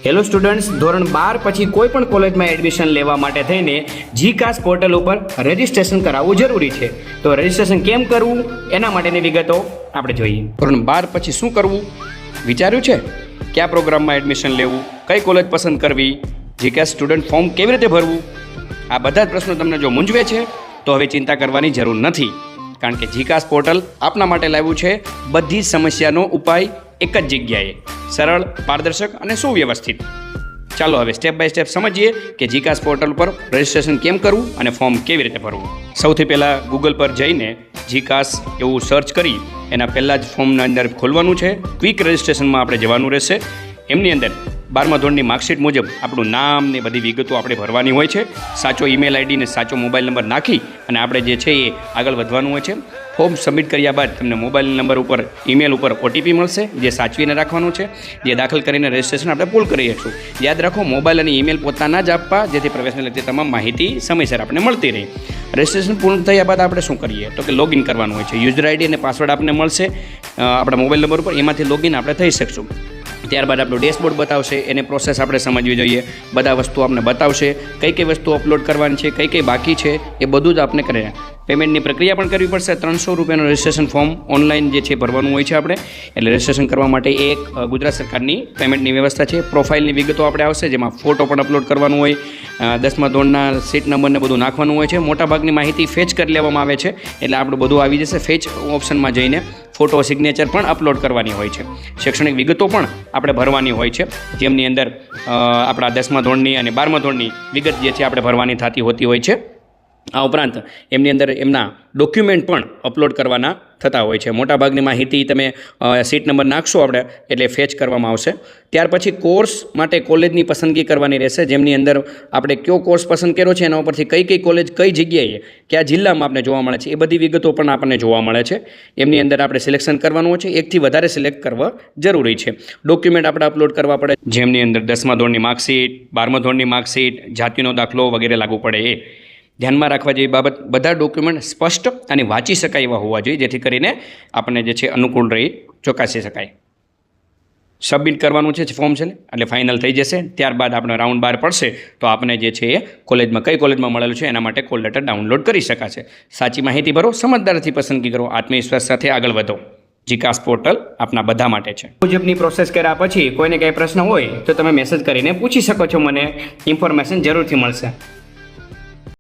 Hello students, ધોરણ 12 પછી કોઈ પણ કોલેજમાં એડમિશન લેવા માટે થઈને જીકાસ પોર્ટલ ઉપર રજિસ્ટ્રેશન કરાવવું જરૂરી છે. તો રજિસ્ટ્રેશન કેમ કરવું એના માટેની વિગતો આપણે જોઈએ. ધોરણ 12 પછી શું કરવું વિચાર્યું છે? કયા પ્રોગ્રામમાં એડમિશન લેવું, કઈ કોલેજ પસંદ કરવી, જીકાસ સ્ટુડન્ટ ફોર્મ કેવી રીતે ભરવું, આ બધા જ પ્રશ્નો તમને જો મૂંઝવે છે તો હવે ચિંતા કરવાની જરૂર નથી, કારણ કે જીકાસ પોર્ટલ આપના માટે લાવ્યું છે બધી સમસ્યાનો ઉપાય એક જ જગ્યાએ, સરળ, પારદર્શક અને સુવ્યવસ્થિત. ચાલો હવે સ્ટેપ બાય સ્ટેપ સમજીએ કે જીકાસ પોર્ટલ પર રજિસ્ટ્રેશન કેમ કરવું અને ફોર્મ કેવી રીતે ભરવું. સૌથી પહેલાં ગૂગલ પર જઈને જીકાસ એવું સર્ચ કરી એના પહેલાં જ ફોર્મના અંદર ખોલવાનું છે. ક્વિક રજિસ્ટ્રેશનમાં આપણે જવાનું રહેશે. એમની અંદર 12મા ધોરણની માર્કશીટ મુજબ આપણું નામ ને બધી વિગતો આપણે ભરવાની હોય છે. સાચો ઈમેલ આઈડી ને સાચો મોબાઈલ નંબર નાખી અને આપણે જે છે એ આગળ વધવાનું હોય છે. ફોર્મ સબમિટ કર્યા બાદ તમને મોબાઈલ નંબર ઉપર ઈમેલ ઉપર ઓટીપી મળશે, જે સાચવીને રાખવાનું છે, જે દાખલ કરીને રજિસ્ટ્રેશન આપણે પૂર્ણ કરી શકશું. યાદ રાખો, મોબાઈલ અને ઈમેલ પોતાના જ આપવા, જેથી પ્રવેશને લગતી તમામ માહિતી સમયસર આપણે મળતી રહે. રજિસ્ટ્રેશન પૂર્ણ થયા બાદ આપણે શું કરીએ તો કે લોગિન કરવાનું હોય છે. યુઝર આઈડી અને પાસવર્ડ આપણને મળશે આપણા મોબાઈલ નંબર ઉપર, એમાંથી લોગિન આપણે થઈ શકશું. ત્યારબાદ આપણું ડેશબોર્ડ બતાવશે, એને પ્રોસેસ આપણે સમજવી જોઈએ. બધા વસ્તુ આપણે બતાવશે, કઈ કઈ વસ્તુ અપલોડ કરવાની છે, કઈ કઈ બાકી છે, એ બધું જ આપણે કરે. પેમેન્ટની પ્રક્રિયા પણ કરવી પડશે. 300 રૂપિયાનું રજિસ્ટ્રેશન ફોર્મ ઓનલાઈન જે છે ભરવાનું હોય છે આપણે. એટલે રજિસ્ટ્રેશન કરવા માટે એક ગુજરાત સરકારની પેમેન્ટની વ્યવસ્થા છે. પ્રોફાઇલની વિગતો આપણે આવશે, જેમાં ફોટો પણ અપલોડ કરવાનું હોય, 10મા ધોરણના સીટ નંબરને બધું નાખવાનું હોય છે. મોટાભાગની માહિતી ફેચ કરી લેવામાં આવે છે, એટલે આપણું બધું આવી જશે. ફેચ ઓપ્શનમાં જઈને ફોટો સિગ્નેચર પણ અપલોડ કરવાની હોય છે. શૈક્ષણિક વિગતો પણ આપણે ભરવાની હોય છે, જેમની અંદર આપણા 10મા ધોરણની અને 12મા ધોરણની વિગત જે છે આપણે ભરવાની થતી હોતી હોય છે. આ ઉપરાંત એમની અંદર એમના ડોક્યુમેન્ટ પણ અપલોડ કરવાના થતા હોય છે. મોટાભાગની માહિતી તમે સીટ નંબર નાખશો આપણે એટલે ફેચ કરવામાં આવશે. ત્યાર પછી કોર્સ માટે કોલેજની પસંદગી કરવાની રહેશે, જેમની અંદર આપણે કયો કોર્સ પસંદ કર્યો છે એના ઉપરથી કઈ કઈ કોલેજ કઈ જગ્યાએ કયા જિલ્લામાં આપણે જોવા મળે છે એ બધી વિગતો પણ આપણને જોવા મળે છે. એમની અંદર આપણે સિલેક્શન કરવાનું હોય છે. એકથી વધારે સિલેક્ટ કરવા જરૂરી છે. ડોક્યુમેન્ટ આપણે અપલોડ કરવા પડે, જેમની અંદર 10મા ધોરણની માર્કશીટ, 12મા ધોરણની માર્કશીટ, જાતિનો દાખલો વગેરે લાગુ પડે. એ ધ્યાનમાં રાખવા જેવી બાબત, બધા ડોક્યુમેન્ટ સ્પષ્ટ અને વાંચી શકાય એવા હોવા જોઈએ, જેથી કરીને આપણને જે છે અનુકૂળ રહી ચકાસી શકાય. સબમિટ કરવાનું છે ફોર્મ છે એટલે ફાઇનલ થઈ જશે. ત્યારબાદ આપણે રાઉન્ડ 12 પડશે તો આપણે જે છે એ કોલેજમાં કઈ કોલેજમાં મળેલું છે એના માટે કોલ લેટર ડાઉનલોડ કરી શકાશે. સાચી માહિતી ભરો, સમજદારથી પસંદગી કરો, આત્મવિશ્વાસ સાથે આગળ વધો. જીકાસ પોર્ટલ આપના બધા માટે છે. મુજબની પ્રોસેસ કર્યા પછી કોઈને કંઈ પ્રશ્ન હોય તો તમે મેસેજ કરીને પૂછી શકો છો, મને ઇન્ફોર્મેશન જરૂરથી મળશે.